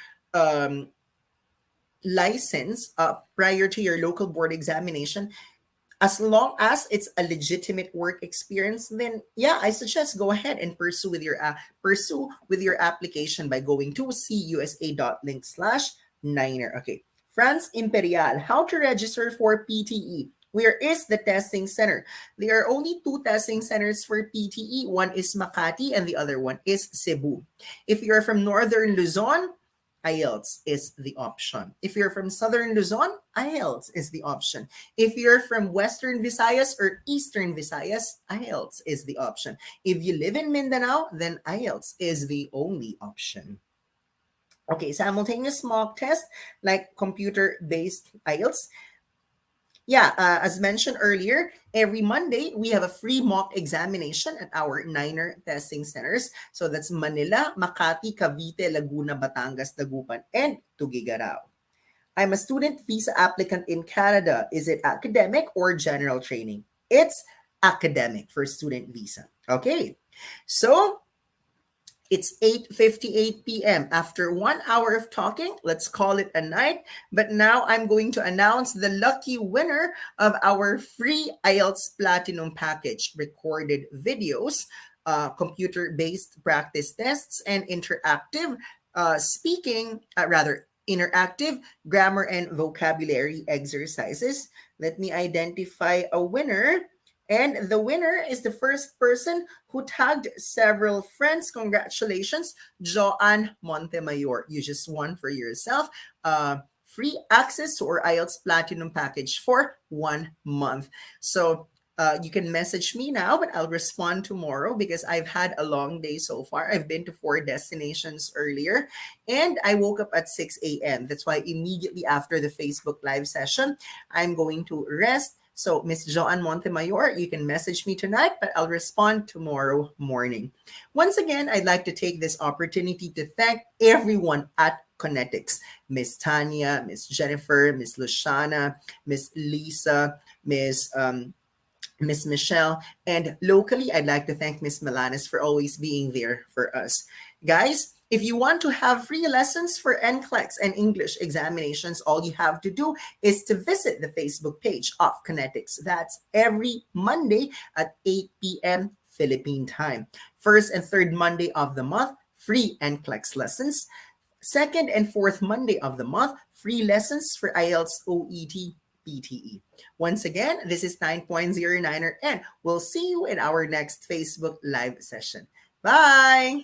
Speaker 1: license, prior to your local board examination, as long as it's a legitimate work experience, then yeah, I suggest go ahead and pursue with your application by going to cusa.link/niner. Okay, France Imperial, how to register for PTE? Where is the testing center? There are only two testing centers for PTE. One is Makati and the other one is Cebu. If you're from Northern Luzon, IELTS is the option. If you're from Southern Luzon, IELTS is the option. If you're from Western Visayas or Eastern Visayas, IELTS is the option. If you live in Mindanao, then IELTS is the only option. Okay, simultaneous mock test like computer-based IELTS. Yeah, as mentioned earlier, every Monday we have a free mock examination at our Niner testing centers. So that's Manila, Makati, Cavite, Laguna, Batangas, Dagupan, and Tuguegarao. I'm a student visa applicant in Canada. Is it academic or general training? It's academic for student visa. Okay. So it's 8:58 p.m. After 1 hour of talking, let's call it a night. But now I'm going to announce the lucky winner of our free IELTS Platinum package: recorded videos, computer-based practice tests, and interactive grammar and vocabulary exercises. Let me identify a winner. And the winner is the first person who tagged several friends. Congratulations, Joanne Montemayor. You just won for yourself free access to our IELTS Platinum package for 1 month. So you can message me now, but I'll respond tomorrow because I've had a long day so far. I've been to 4 destinations earlier and I woke up at 6 a.m. That's why immediately after the Facebook live session, I'm going to rest. So, Miss Joanne Montemayor, you can message me tonight, but I'll respond tomorrow morning. Once again, I'd like to take this opportunity to thank everyone at Connetics: Miss Tanya, Miss Jennifer, Miss Luciana, Miss Lisa, Miss Michelle, and locally, I'd like to thank Miss Milanes for always being there for us. Guys, if you want to have free lessons for NCLEX and English examinations, all you have to do is to visit the Facebook page of Connetics. That's every Monday at 8 p.m. Philippine time. First and third Monday of the month, free NCLEX lessons. Second and fourth Monday of the month, free lessons for IELTS, OET, PTE. Once again, this is 9.09er, and we'll see you in our next Facebook live session. Bye!